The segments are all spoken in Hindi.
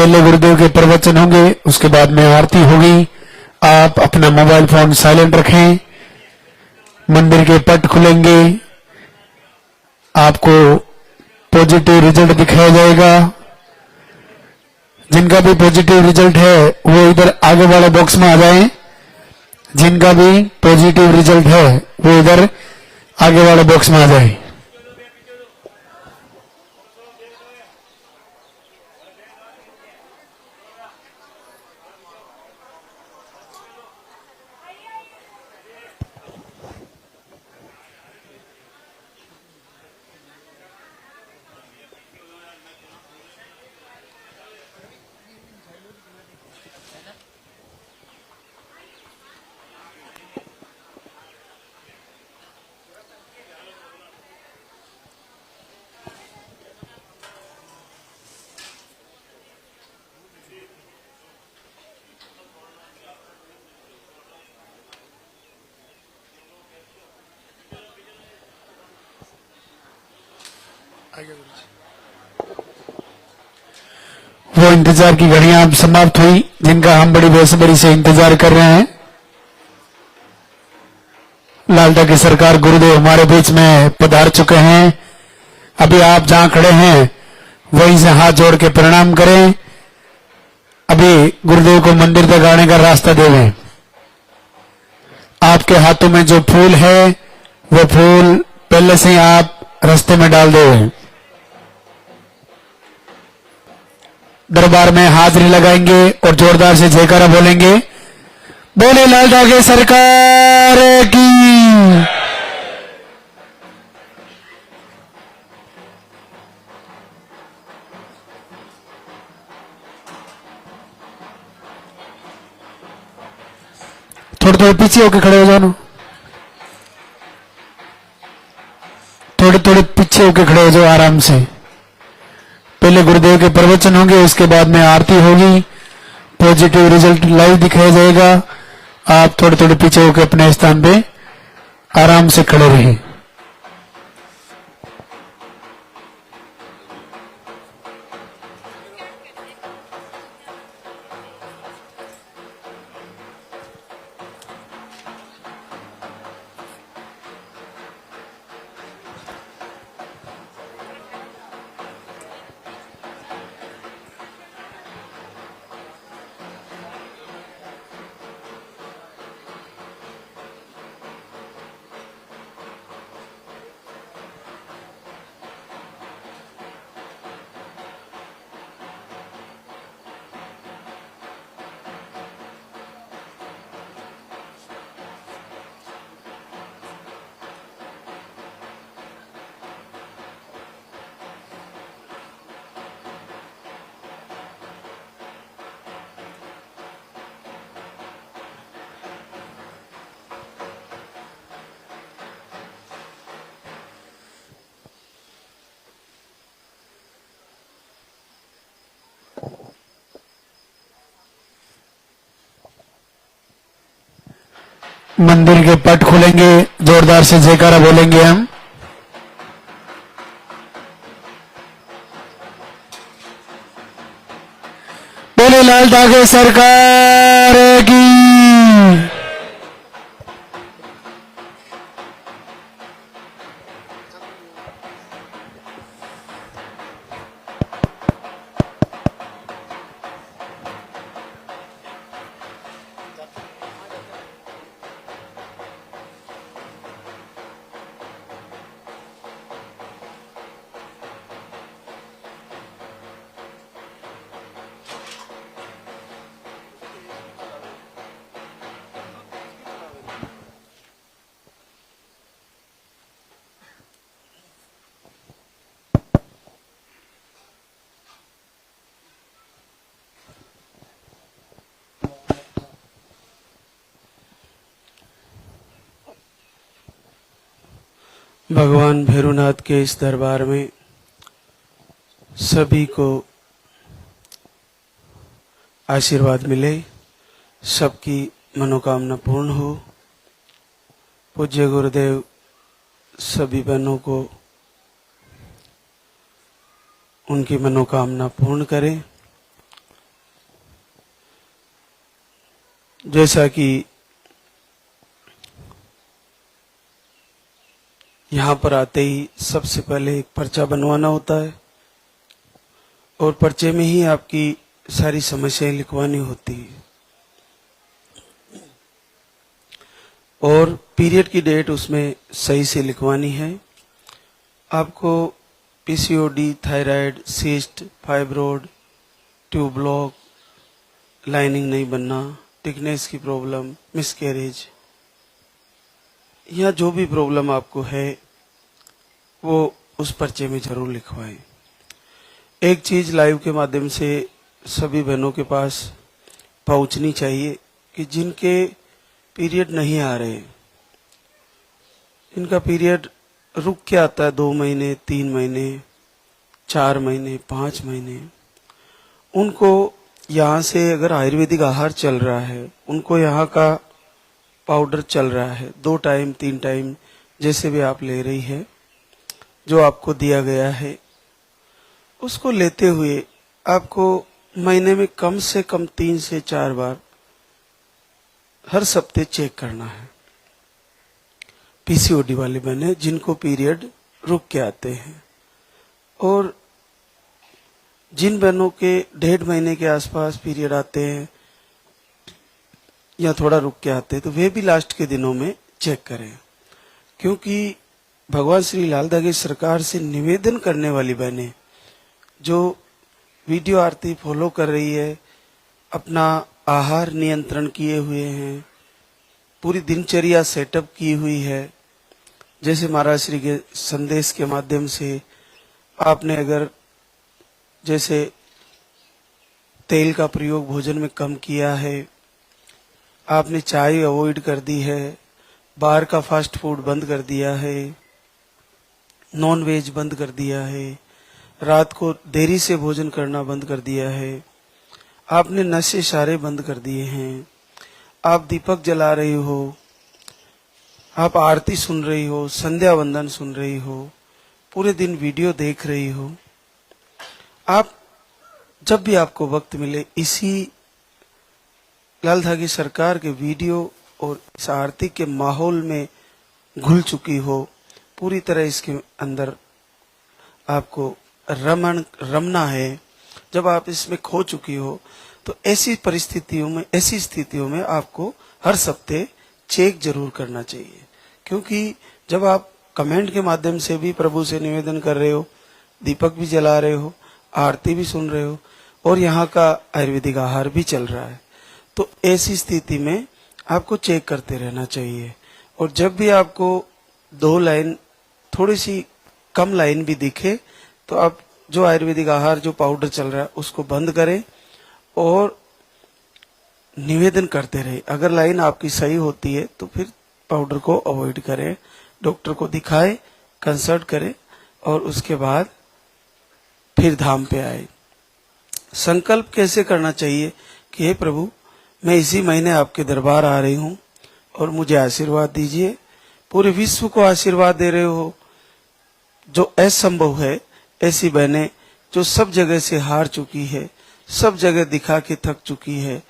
पहले गुरुदेव के प्रवचन होंगे, उसके बाद में आरती होगी। आप अपना मोबाइल फोन साइलेंट रखें। मंदिर के पट खुलेंगे, आपको पॉजिटिव रिजल्ट दिखाया जाएगा। जिनका भी पॉजिटिव रिजल्ट है वो इधर आगे वाले बॉक्स में आ जाएं। जिनका भी पॉजिटिव रिजल्ट है वो इधर आगे वाले बॉक्स में आ जाए। वो इंतजार की घड़ियां अब समाप्त हुई जिनका हम बड़ी बेसब्री से इंतजार कर रहे हैं। लालटा की सरकार गुरुदेव हमारे बीच में पधार चुके हैं। अभी आप जहां खड़े हैं वहीं से हाथ जोड़ के प्रणाम करें। अभी गुरुदेव को मंदिर तक आने का रास्ता देवें। आपके हाथों में जो फूल है वो फूल पहले से ही आप रास्ते में डाल दें। दरबार में हाजिरी लगाएंगे और जोरदार से जयकारा बोलेंगे। बोले लालटा की सरकार की। थोड़े थोड़े पीछे होके खड़े हो जाओ ना। थोड़े थोड़े पीछे होके खड़े हो जाओ आराम से। पहले गुरुदेव के प्रवचन होंगे, उसके बाद में आरती होगी। पॉजिटिव रिजल्ट लाइव दिखाया जाएगा। आप थोड़े थोड़े पीछे होकर अपने स्थान पे आराम से खड़े रहें। मंदिर के पट खुलेंगे, जोरदार से जयकारा बोलेंगे हम। बोले लालटा की सरकार की। भगवान भैरवनाथ के इस दरबार में सभी को आशीर्वाद मिले, सबकी मनोकामना पूर्ण हो। पूज्य गुरुदेव सभी बहनों को उनकी मनोकामना पूर्ण करें। जैसा कि यहाँ पर आते ही सबसे पहले एक पर्चा बनवाना होता है और पर्चे में ही आपकी सारी समस्याएं लिखवानी होती है और पीरियड की डेट उसमें सही से लिखवानी है। आपको PCOD, thyroid, cyst, fibroid, tube block, lining नहीं बनना, थिकनेस की प्रॉब्लम, मिसकैरेज, या जो भी प्रॉब्लम आपको है वो उस पर्चे में जरूर लिखवाएं। एक चीज लाइव के माध्यम से सभी बहनों के पास पहुंचनी चाहिए कि जिनके पीरियड नहीं आ रहे, इनका पीरियड रुक के आता है 2 महीने, 3 महीने, 4 महीने, 5 महीने, उनको यहाँ से अगर आयुर्वेदिक आहार चल रहा है, उनको यहाँ का पाउडर चल रहा है 2 टाइम 3 टाइम जैसे भी आप ले रही है, जो आपको दिया गया है, उसको लेते हुए आपको महीने में कम से कम 3 से 4 बार हर सप्ताह चेक करना है। पीसीओडी वाले बहने जिनको पीरियड रुक के आते हैं और जिन बहनों के 1.5 महीने के आसपास पीरियड आते हैं या थोड़ा रुक के आते हैं, तो वे भी लास्ट के दिनों में चेक करें, क्योंकि भगवान श्री लाल धागे सरकार से निवेदन करने वाली बहनें जो वीडियो आरती फॉलो कर रही है, अपना आहार नियंत्रण किए हुए हैं, पूरी दिनचर्या सेटअप की हुई है, जैसे महाराज श्री के संदेश के माध्यम से आपने अगर जैसे तेल का प्रयोग भोजन में कम किया है, आपने चाय अवॉइड कर दी है, बाहर का फास्ट फूड बंद कर दिया है, नॉन वेज बंद कर दिया है, रात को देरी से भोजन करना बंद कर दिया है, आपने नशे सारे बंद कर दिए हैं, आप दीपक जला रही हो, आप आरती सुन रही हो, संध्या वंदन सुन रही हो, पूरे दिन वीडियो देख रही हो, आप जब भी आपको वक्त मिले इसी लाल धागे सरकार के वीडियो और इस आरती के माहौल में घुल चुकी हो, पूरी तरह इसके अंदर आपको रमना है, जब आप इसमें खो चुकी हो, तो ऐसी परिस्थितियों में, ऐसी स्थितियों में आपको हर सप्ताह चेक जरूर करना चाहिए। क्योंकि जब आप कमेंट के माध्यम से भी प्रभु से निवेदन कर रहे हो, दीपक भी जला रहे हो, आरती भी सुन रहे हो और यहाँ का आयुर्वेदिक आहार भी चल रहा है, तो ऐसी स्थिति में आपको चेक करते रहना चाहिए। और जब भी आपको 2 लाइन, थोड़ी सी कम लाइन भी दिखे, तो आप जो आयुर्वेदिक आहार, जो पाउडर चल रहा है, उसको बंद करें और निवेदन करते रहे। अगर लाइन आपकी सही होती है तो फिर पाउडर को अवॉइड करें, डॉक्टर को दिखाएं, कंसल्ट करें और उसके बाद फिर धाम पे आए। संकल्प कैसे करना चाहिए कि हे प्रभु, मैं इसी महीने आपके दरबार आ रही हूँ और मुझे आशीर्वाद दीजिए। पूरे विश्व को आशीर्वाद दे रहे हो। जो असंभव है, ऐसी बहनें जो सब जगह से हार चुकी है, सब जगह दिखा के थक चुकी है,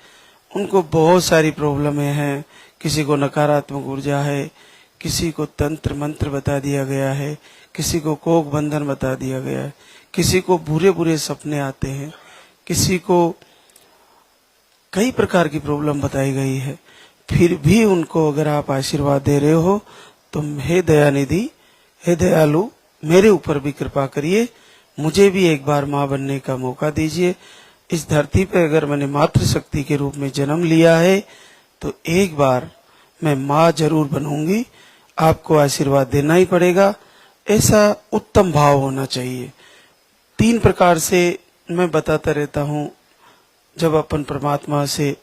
उनको बहुत सारी प्रॉब्लमें हैं। किसी को नकारात्मक ऊर्जा है, किसी को तंत्र मंत्र बता दिया गया है, किसी को कोक बंधन बता दिया गया है, किसी को बुरे बुरे सपने आते हैं, किसी को कई प्रकार की प्रॉब्लम बताई गई है। फिर भी उनको अगर आप आशीर्वाद दे रहे हो तो हे दयानिधि, हे दयालु, मेरे ऊपर भी कृपा करिए, मुझे भी एक बार माँ बनने का मौका दीजिए। इस धरती पे अगर मैंने मातृशक्ति के रूप में जन्म लिया है तो एक बार मैं माँ जरूर बनूंगी, आपको आशीर्वाद देना ही पड़ेगा। ऐसा उत्तम भाव होना चाहिए। 3 प्रकार से मैं बताता रहता हूँ, जब अपन परमात्मा से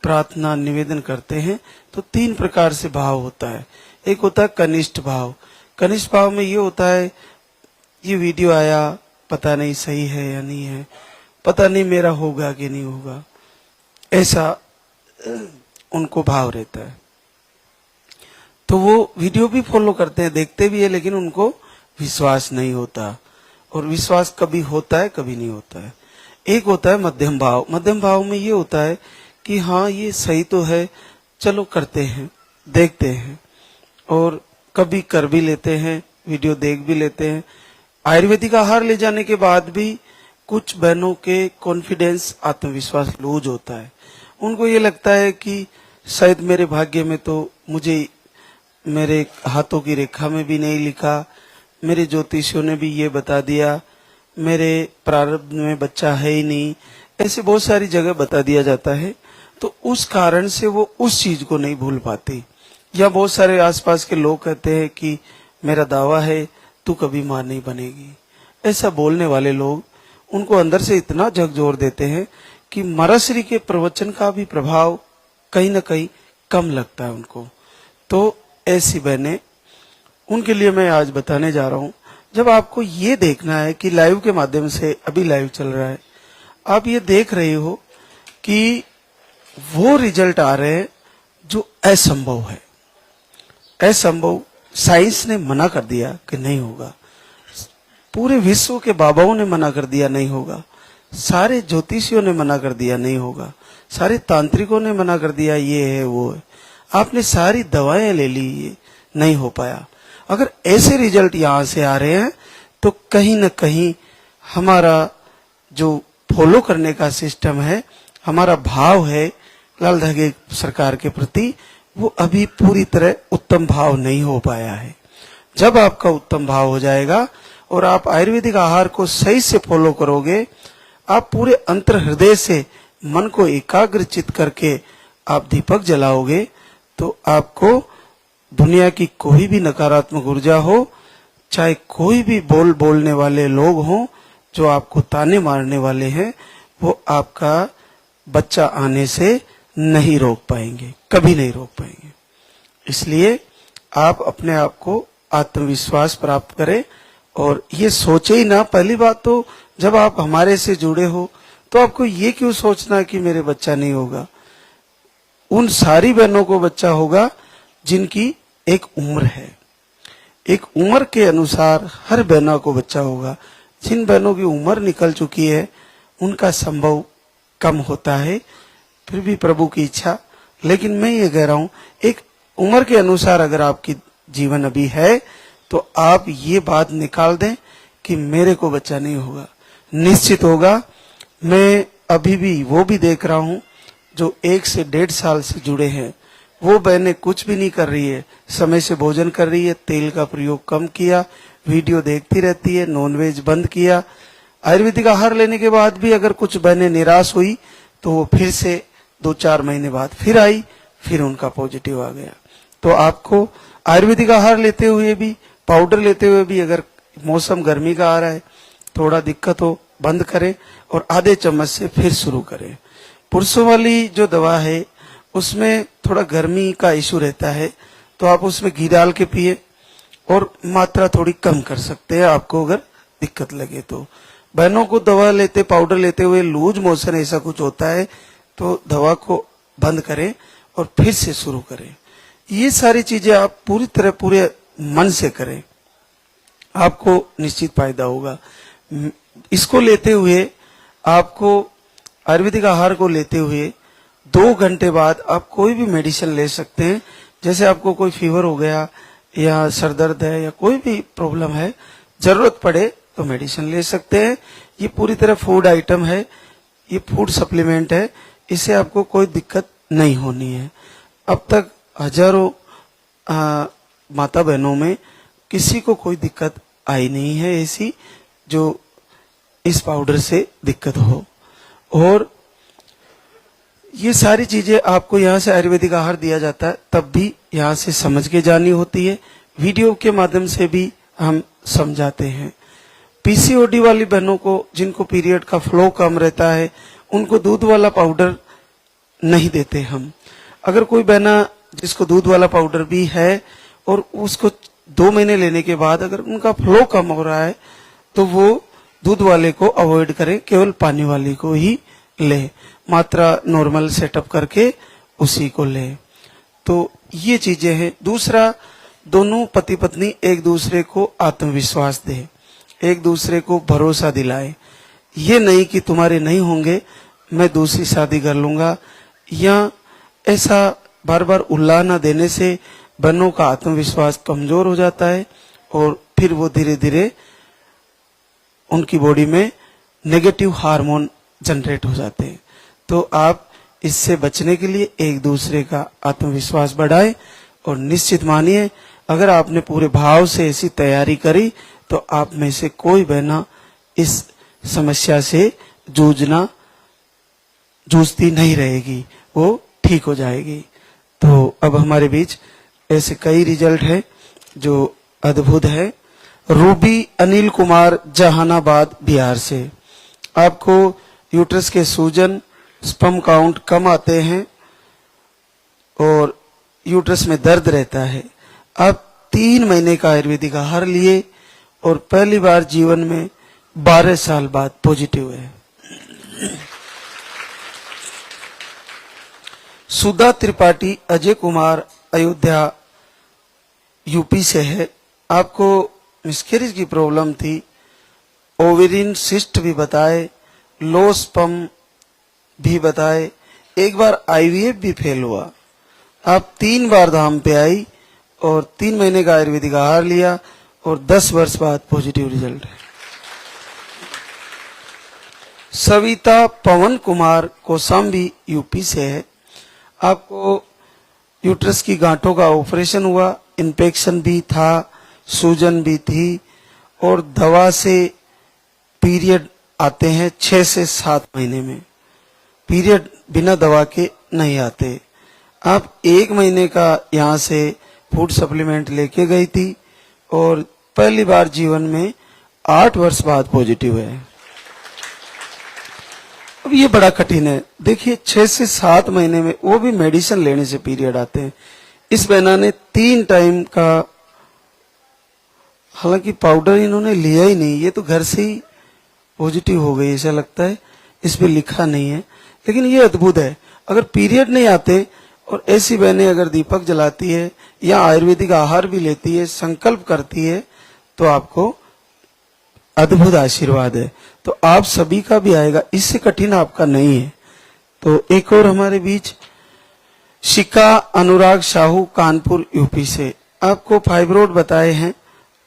प्रार्थना निवेदन करते हैं तो 3 प्रकार से भाव होता है। एक होता है कनिष्ठ भाव। कनिष्ठ भाव में ये होता है, ये वीडियो आया, पता नहीं सही है या नहीं है, पता नहीं मेरा होगा कि नहीं होगा, ऐसा उनको भाव रहता है। तो वो वीडियो भी फॉलो करते हैं, देखते भी है, लेकिन उनको विश्वास नहीं होता। और विश्वास कभी होता है, कभी नहीं होता है। एक होता है मध्यम भाव। मध्यम भाव में ये होता है कि हाँ ये सही तो है, चलो करते हैं, देखते हैं, और कभी कर भी लेते हैं, वीडियो देख भी लेते हैं। आयुर्वेदिक आहार ले जाने के बाद भी कुछ बहनों के कॉन्फिडेंस, आत्मविश्वास लूज होता है। उनको ये लगता है कि शायद मेरे भाग्य में तो मुझे मेरे हाथों की रेखा में भी नहीं लिखा, मेरे ज्योतिषियों ने भी ये बता दिया, मेरे प्रारब्ध में बच्चा है ही नहीं, ऐसे बहुत सारी जगह बता दिया जाता है। तो उस कारण से वो उस चीज को नहीं भूल पाती। या बहुत सारे आसपास के लोग कहते हैं कि मेरा दावा है तू कभी मां नहीं बनेगी। ऐसा बोलने वाले लोग उनको अंदर से इतना झकझोर देते हैं कि मराश्री के प्रवचन का भी प्रभाव कहीं ना कहीं कम लगता है उनको। तो ऐसी बहनें, उनके लिए मैं आज बताने जा रहा हूं। जब आपको ये देखना है कि लाइव के माध्यम से, अभी लाइव चल रहा है, आप ये देख रहे हो कि वो रिजल्ट आ रहे हैं जो असंभव है। असंभव साइंस ने मना कर दिया कि नहीं होगा, पूरे विश्व के बाबाओं ने मना कर दिया नहीं होगा, सारे ज्योतिषियों ने मना कर दिया नहीं होगा, सारे तांत्रिकों ने मना कर दिया ये है वो है, आपने सारी दवाएं ले ली, ये नहीं हो पाया। अगर ऐसे रिजल्ट यहां से आ रहे हैं तो कहीं न कहीं हमारा जो फॉलो करने का सिस्टम है, हमारा भाव है लाल धागे सरकार के प्रति, वो अभी पूरी तरह उत्तम भाव नहीं हो पाया है। जब आपका उत्तम भाव हो जाएगा और आप आयुर्वेदिक आहार को सही से फॉलो करोगे, आप पूरे अंतर हृदय से मन को एकाग्रचित करके आप दीपक जलाओगे, तो आपको दुनिया की कोई भी नकारात्मक ऊर्जा हो, चाहे कोई भी बोलने वाले लोग हों जो आपको ताने मारने वाले हैं, वो आपका बच्चा आने से नहीं रोक पाएंगे, कभी नहीं रोक पाएंगे। इसलिए आप अपने आप को आत्मविश्वास प्राप्त करें और ये सोचे ही ना। पहली बात तो जब आप हमारे से जुड़े हो तो आपको ये क्यों सोचना कि मेरे बच्चा नहीं होगा। उन सारी बहनों को बच्चा होगा जिनकी एक उम्र है, एक उम्र के अनुसार हर बहनों को बच्चा होगा। जिन बहनों की उम्र निकल चुकी है उनका संभव कम होता है, फिर भी प्रभु की इच्छा। लेकिन मैं ये कह रहा हूं, एक उम्र के अनुसार अगर आपकी जीवन अभी है तो आप ये बात निकाल दें कि मेरे को बच्चा नहीं होगा, निश्चित होगा। मैं अभी भी वो भी देख रहा हूं जो 1 से 1.5 साल से जुड़े हैं, वो बहनें कुछ भी नहीं कर रही है, समय से भोजन कर रही है, तेल का प्रयोग कम किया, वीडियो देखती रहती है, नॉनवेज बंद किया। आयुर्वेदिक आहार लेने के बाद भी अगर कुछ बहनें निराश हुई तो वो फिर से 2-4 महीने बाद फिर आई, फिर उनका पॉजिटिव आ गया। तो आपको आयुर्वेदिक आहार लेते हुए भी, पाउडर लेते हुए भी, अगर मौसम गर्मी का आ रहा है, थोड़ा दिक्कत हो, बंद करें और आधे चम्मच से फिर शुरू करें। पुरुषों वाली जो दवा है उसमें थोड़ा गर्मी का इशू रहता है, तो आप उसमें घी डाल के पिए और मात्रा थोड़ी कम कर सकते हैं आपको अगर दिक्कत लगे तो। बहनों को दवा लेते, पाउडर लेते हुए लूज मोशन ऐसा कुछ होता है तो दवा को बंद करें और फिर से शुरू करें। ये सारी चीजें आप पूरी तरह पूरे मन से करें, आपको निश्चित फायदा होगा। इसको लेते हुए, आपको आयुर्वेदिक आहार को लेते हुए 2 घंटे बाद आप कोई भी मेडिसिन ले सकते हैं। जैसे आपको कोई फीवर हो गया या सर दर्द है या कोई भी प्रॉब्लम है, जरूरत पड़े तो मेडिसिन ले सकते हैं। ये पूरी तरह फूड आइटम है, ये फूड सप्लीमेंट है, इससे आपको कोई दिक्कत नहीं होनी है। अब तक हजारों माता बहनों में किसी को कोई दिक्कत आई नहीं है ऐसी जो इस पाउडर से दिक्कत हो। और ये सारी चीजें आपको यहाँ से आयुर्वेदिक आहार दिया जाता है, तब भी यहाँ से समझ के जानी होती है। वीडियो के माध्यम से भी हम समझाते हैं। पीसीओडी वाली बहनों को, जिनको पीरियड का फ्लो कम रहता है, उनको दूध वाला पाउडर नहीं देते हम। अगर कोई बहना जिसको दूध वाला पाउडर भी है और उसको 2 महीने लेने के बाद अगर उनका फ्लो कम हो रहा है तो वो दूध वाले को अवॉइड करें, केवल पानी वाली को ही ले, मात्रा नॉर्मल सेटअप करके उसी को ले। तो ये चीजें हैं। दूसरा, दोनों पति पत्नी एक दूसरे को आत्मविश्वास दे, एक दूसरे को भरोसा दिलाए। ये नहीं कि तुम्हारे नहीं होंगे मैं दूसरी शादी कर लूंगा, या ऐसा बार बार उल्लाह न देने से बहनों का आत्मविश्वास कमजोर हो जाता है और फिर वो धीरे धीरे उनकी बॉडी में नेगेटिव हार्मोन जनरेट हो जाते हैं। तो आप इससे बचने के लिए एक दूसरे का आत्मविश्वास बढ़ाएं और निश्चित मानिए अगर आपने पूरे भाव से ऐसी तैयारी करी तो आप में से कोई बहना इस समस्या से जूझती नहीं रहेगी, वो ठीक हो जाएगी। तो अब हमारे बीच ऐसे कई रिजल्ट है जो अद्भुत है। रूबी अनिल कुमार जहानाबाद बिहार से, आपको यूट्रस के सूजन, स्पर्म काउंट कम आते हैं और यूट्रस में दर्द रहता है। आप 3 महीने का आयुर्वेदिक आहार लिए और पहली बार जीवन में 12 साल बाद पॉजिटिव है। सुधा त्रिपाठी अजय कुमार अयोध्या यूपी से है, आपको मिसकैरेज की प्रॉब्लम थी, ओवेरियन सिस्ट भी बताए, लो स्पर्म भी बताए, एक बार आईवीएफ भी फेल हुआ। आप 3 बार धाम पे आई और 3 महीने का आयुर्वेदिक आहार लिया और 10 वर्ष बाद पॉजिटिव रिजल्ट है। सविता पवन कुमार कौशाम्बी यूपी से है, आपको यूट्रस की गांठों का ऑपरेशन हुआ, इन्फेक्शन भी था, सूजन भी थी और दवा से पीरियड आते हैं 6 से 7 महीने में, पीरियड बिना दवा के नहीं आते। आप 1 महीने का यहाँ से फूड सप्लीमेंट लेके गई थी और पहली बार जीवन में 8 वर्ष बाद पॉजिटिव है। अब ये बड़ा कठिन है, देखिए 6 से 7 महीने में वो भी मेडिसिन लेने से पीरियड आते हैं। इस बहना ने 3 टाइम का, हालांकि पाउडर इन्होंने लिया ही नहीं, ये तो घर से ही पॉजिटिव हो गई ऐसा लगता है, इस पे लिखा नहीं है, लेकिन ये अद्भुत है। अगर पीरियड नहीं आते और ऐसी बहनें अगर दीपक जलाती है या आयुर्वेदिक आहार भी लेती है, संकल्प करती है, तो आपको अद्भुत आशीर्वाद है। तो आप सभी का भी आएगा, इससे कठिन आपका नहीं है। तो एक और हमारे बीच शिका अनुराग साहू कानपुर यूपी से, आपको फाइब्रोड बताए हैं,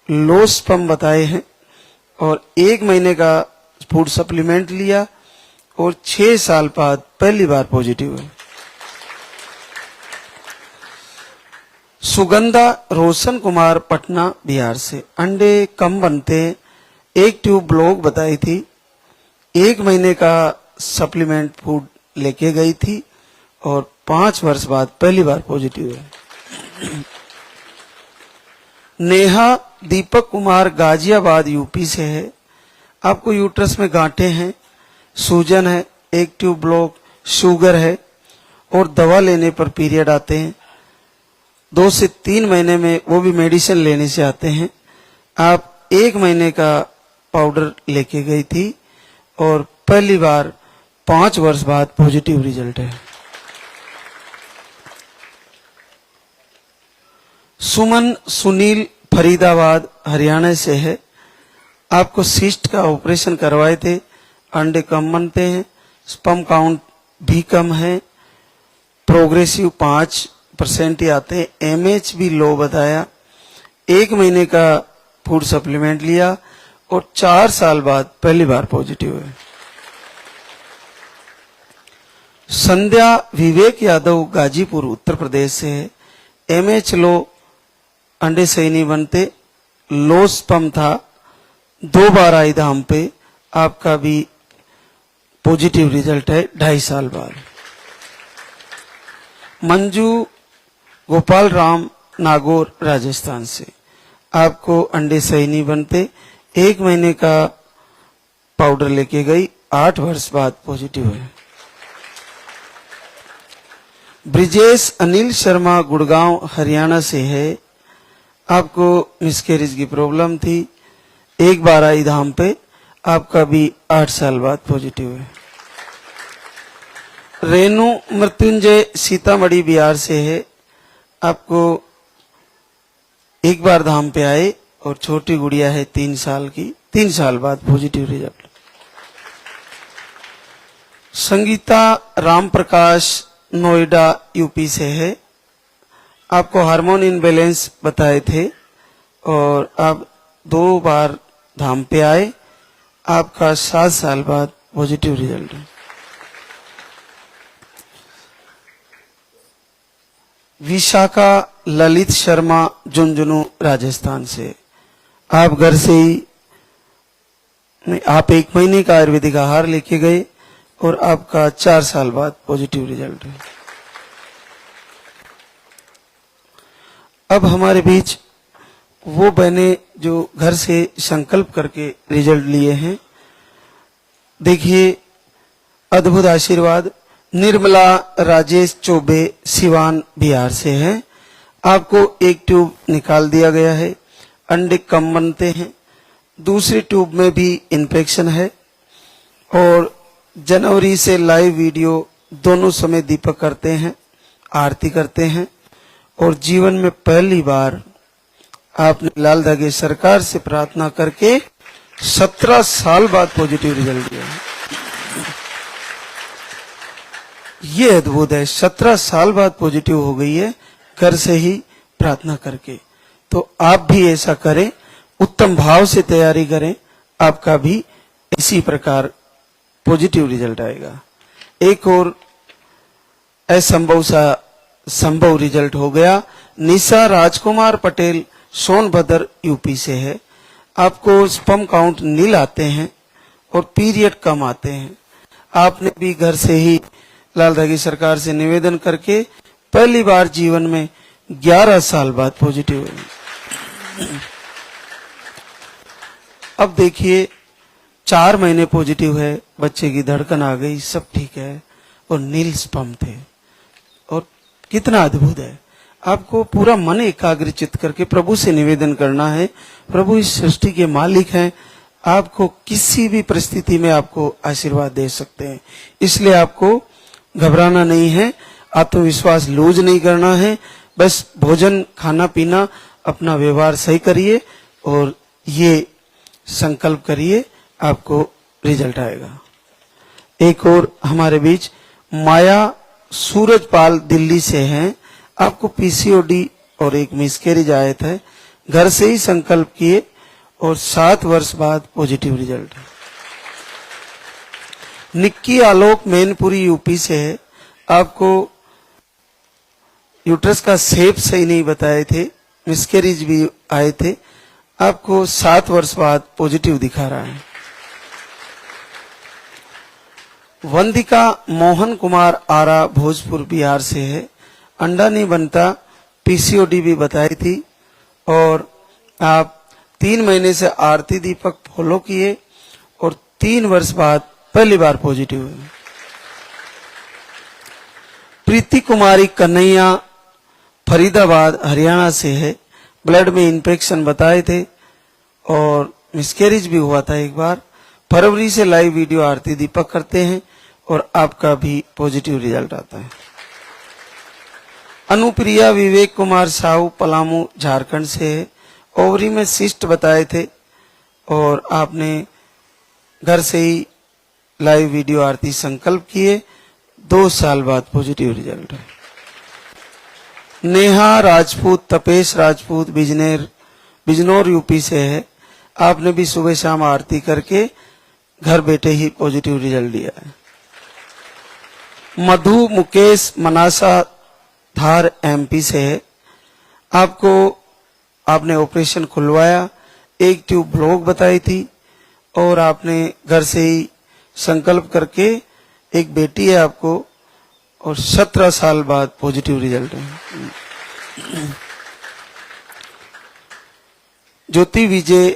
लो स्पर्म बताए हैं और 1 महीने का फूड सप्लीमेंट लिया और 6 साल बाद पहली बार पॉजिटिव है। सुगंधा रोशन कुमार पटना बिहार से, अंडे कम बनते हैं, 1 ट्यूब ब्लॉक बताई थी, 1 महीने का सप्लीमेंट फूड लेके गई थी और 5 वर्ष बाद पहली बार पॉजिटिव है। नेहा दीपक कुमार गाजियाबाद यूपी से है, आपको यूट्रस में गांठे हैं, सूजन है, 1 ट्यूब ब्लॉक, शुगर है और दवा लेने पर पीरियड आते हैं, 2 से 3 महीने में वो भी मेडिसिन लेने से आते हैं। आप 1 महीने का पाउडर लेके गई थी और पहली बार 5 वर्ष बाद पॉजिटिव रिजल्ट है। सुमन सुनील फरीदाबाद हरियाणा से है, आपको सिस्ट का ऑपरेशन करवाए थे, अंडे कम बनते हैं, स्पर्म काउंट भी कम है, प्रोग्रेसिव 5% ही आते हैं, एमएच भी लो बताया, 1 महीने का फूड सप्लीमेंट लिया और 4 साल बाद पहली बार पॉजिटिव है। संध्या विवेक यादव गाजीपुर उत्तर प्रदेश से है, एमएच लो, अंडे सही नहीं बनते, लो स्पर्म था, 2 बार आई धाम पे, आपका भी पॉजिटिव रिजल्ट है 2.5 साल बाद। मंजू गोपाल राम नागौर राजस्थान से, आपको अंडे सही नहीं बनते, 1 महीने का पाउडर लेके गई, 8 वर्ष बाद पॉजिटिव है। ब्रिजेश अनिल शर्मा गुड़गांव हरियाणा से है, आपको मिसकैरेज की प्रॉब्लम थी, 1 बार आई धाम पे, आपका भी 8 साल बाद पॉजिटिव है। रेणु मृत्युंजय सीतामढ़ी बिहार से है, आपको 1 बार धाम पे आए और छोटी गुड़िया है 3 साल की, 3 साल बाद positive result. Sangeeta Ram Prakash Noida UP से है। आपको हार्मोन इनबैलेंस बताए थे और आप 2 बार धाम पे आए। आपका 7 साल बाद पॉजिटिव रिजल्ट है। विशाखा ललित शर्मा झुंझुनू राजस्थान से। आप घर से ही आप 1 महीने का आयुर्वेदिक आहार लेके गए और आपका 4 साल बाद पॉजिटिव रिजल्ट है। अब हमारे बीच वो बहनें जो घर से संकल्प करके रिजल्ट लिए हैं, देखिए अद्भुत आशीर्वाद। निर्मला राजेश चौबे सिवान बिहार से है। आपको एक ट्यूब निकाल दिया गया है, अंडे कम बनते हैं, दूसरी ट्यूब में भी इन्फेक्शन है और जनवरी से लाइव वीडियो दोनों समय दीपक करते हैं, आरती करते हैं और जीवन में पहली बार आपने लाल धागे सरकार से प्रार्थना करके 17 साल बाद पॉजिटिव रिजल्ट दिया है। ये अद्भुत है, 17 साल बाद पॉजिटिव हो गई है घर से ही प्रार्थना करके। तो आप भी ऐसा करें, उत्तम भाव से तैयारी करें, आपका भी इसी प्रकार पॉजिटिव रिजल्ट आएगा। एक और असंभव सा संभव रिजल्ट हो गया। निशा राजकुमार पटेल सोनभद्र यूपी से है। आपको स्पर्म काउंट नील आते हैं और पीरियड कम आते हैं। आपने भी घर से ही लाल धागे सरकार से निवेदन करके पहली बार जीवन में 11 साल बाद पॉजिटिव हुए। अब देखिए 4 महीने पॉजिटिव है, बच्चे की धड़कन आ गई, सब ठीक है और नील स्पर्म थे। और कितना अद्भुत है। आपको पूरा मन एकाग्रचित करके प्रभु से निवेदन करना है। प्रभु इस सृष्टि के मालिक हैं, आपको किसी भी परिस्थिति में आपको आशीर्वाद दे सकते हैं। इसलिए आपको घबराना नहीं है, आत्मविश्वास लूज नहीं करना है। बस भोजन खाना पीना अपना व्यवहार सही करिए और ये संकल्प करिए, आपको रिजल्ट आएगा। एक और हमारे बीच माया सूरजपाल दिल्ली से हैं। आपको पीसीओडी और एक मिसकैरेज आया था, घर से ही संकल्प किए और 7 वर्ष बाद पॉजिटिव रिजल्ट है। निक्की आलोक मैनपुरी यूपी से है। आपको यूट्रस का शेप सही नहीं बताए थे, मिसकैरेज भी आए थे। आपको 7 वर्ष बाद पॉजिटिव दिखा रहा है। वंदिका मोहन कुमार आरा भोजपुर बिहार से है। अंडा नहीं बनता, पीसीओडी भी बताई थी और आप 3 महीने से आरती दीपक फॉलो किए और 3 वर्ष बाद पहली बार पॉजिटिव हुए। प्रीति कुमारी कन्हैया फरीदाबाद हरियाणा से है। ब्लड में इन्फेक्शन बताए थे और मिसकैरेज भी हुआ था एक बार। फरवरी से लाइव वीडियो आरती दीपक करते हैं और आपका भी पॉजिटिव रिजल्ट आता है। अनुप्रिया विवेक कुमार साहू पलामू झारखंड से है। ओवरी में सिस्ट बताए थे और आपने घर से ही लाइव वीडियो आरती संकल्प किए, 2 साल बाद पॉजिटिव रिजल्ट है। नेहा राजपूत तपेश राजपूत बिजनौर यूपी से है। आपने भी सुबह शाम आरती करके घर बैठे ही पॉजिटिव रिजल्ट दिया है। मधु मुकेश मनासा धार एमपी से है। आपने ऑपरेशन खुलवाया, एक ट्यूब ब्लॉक बताई थी और आपने घर से ही संकल्प करके, एक बेटी है आपको और 17 साल बाद पॉजिटिव रिजल्ट है। ज्योति विजय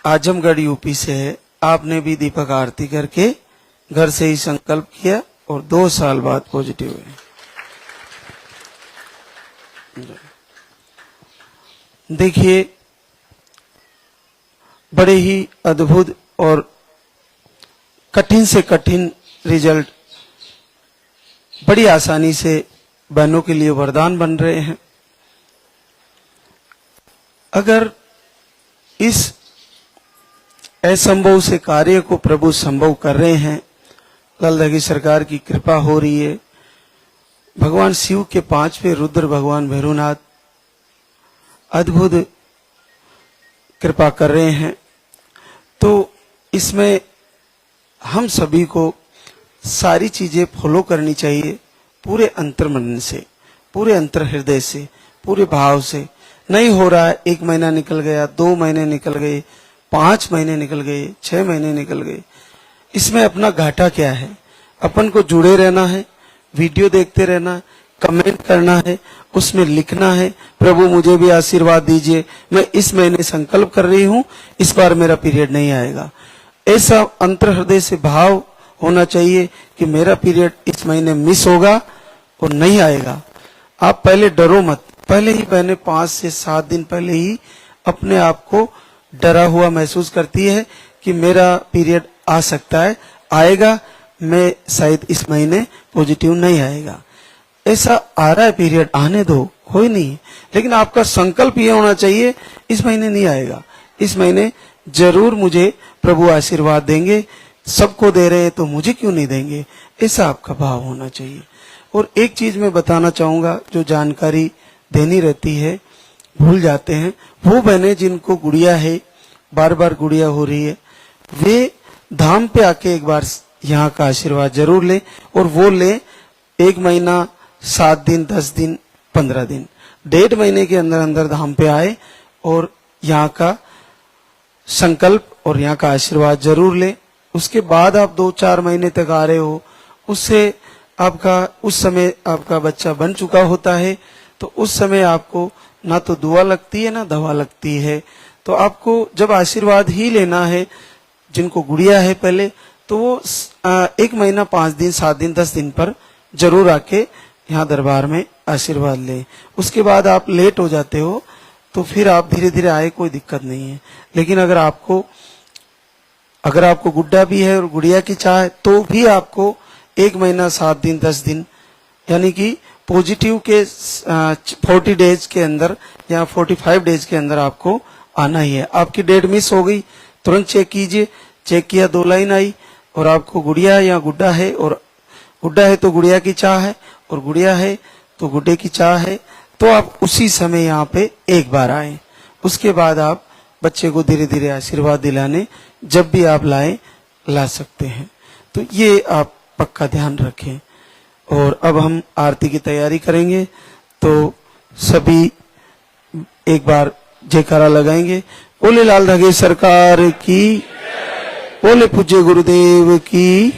आजमगढ़ यूपी से है। आपने भी दीपक आरती करके घर से ही संकल्प किया और 2 साल बाद पॉजिटिव हुए। देखिए बड़े ही अद्भुत और कठिन से कठिन रिजल्ट बड़ी आसानी से बहनों के लिए वरदान बन रहे हैं। अगर इस असंभव से कार्य को प्रभु संभव कर रहे हैं, लाल धागे सरकार की कृपा हो रही है भगवान शिव के 5वें रुद्र भगवान भैरवनाथ अद्भुत कृपा कर रहे हैं। तो इसमें हम सभी को सारी चीजें फॉलो करनी चाहिए पूरे अंतर्मन से, पूरे अंतर हृदय से, पूरे भाव से। नहीं हो रहा है, 1 महीना निकल गया, 2 महीने निकल गए, 5 महीने निकल गए, 6 महीने निकल गए, इसमें अपना घाटा क्या है? अपन को जुड़े रहना है, वीडियो देखते रहना है, कमेंट करना है, उसमें लिखना है प्रभु मुझे भी आशीर्वाद दीजिए, मैं इस महीने संकल्प कर रही हूं इस बार मेरा पीरियड नहीं आएगा। ऐसा अंतर हृदय से भाव होना चाहिए कि मेरा पीरियड इस महीने मिस होगा और नहीं आएगा। आप पहले डरो मत, पहले ही बहने 5 से 7 दिन पहले ही अपने आप को डरा हुआ महसूस करती है कि मेरा पीरियड आ सकता है, आएगा, मैं शायद इस महीने पॉजिटिव नहीं आएगा। ऐसा आ रहा है पीरियड, आने दो, कोई नहीं। लेकिन आपका संकल्प ये होना चाहिए इस महीने नहीं आएगा, इस महीने जरूर मुझे प्रभु आशीर्वाद देंगे, सबको दे रहे हैं तो मुझे क्यों नहीं देंगे, ऐसा आपका भाव होना चाहिए। और एक चीज मैं बताना चाहूंगा, जो जानकारी देनी रहती है भूल जाते हैं, वो बहने जिनको गुड़िया है, बार बार गुड़िया हो रही है, वे धाम पे आके एक बार यहाँ का आशीर्वाद जरूर लें। और वो लें 1 महीना, 7 दिन, 10 दिन, 15 दिन, 1.5 महीने के अंदर अंदर धाम पे आए और यहाँ का संकल्प और यहाँ का आशीर्वाद जरूर लें। उसके बाद आप 2-4 महीने तक आ रहे हो, उससे आपका उस समय आपका बच्चा बन चुका होता है, तो उस समय आपको ना तो दुआ लगती है ना दवा लगती है। तो आपको जब आशीर्वाद ही लेना है, जिनको गुड़िया है पहले, तो वो 1 महीना, 5 दिन, 7 दिन, 10 दिन पर जरूर आके यहाँ दरबार में आशीर्वाद ले। उसके बाद आप लेट हो जाते हो तो फिर आप धीरे धीरे आए, कोई दिक्कत नहीं है। लेकिन अगर आपको गुड्डा भी है और गुड़िया की चाह है तो भी आपको 1 महीना, 7 दिन, 10 दिन, यानी कि पॉजिटिव के 40 डेज के अंदर या 45 डेज के अंदर आपको आना ही है। आपकी डेट मिस हो गई, तुरंत चेक कीजिए, चेक किया 2 लाइन आई और आपको गुड़िया या गुड्डा है, और गुड्डा है तो गुड़िया की चाह है और गुड़िया है तो गुड्डे की चाह है, तो आप उसी समय यहाँ पे एक बार आए। उसके बाद आप बच्चे को धीरे धीरे आशीर्वाद दिलाने जब भी आप ला सकते हैं। तो ये आप पक्का ध्यान रखें। और अब हम आरती की तैयारी करेंगे, तो सभी एक बार जयकारा लगाएंगे। बोले लाल धागे सरकार की, बोले पूज्य गुरुदेव की।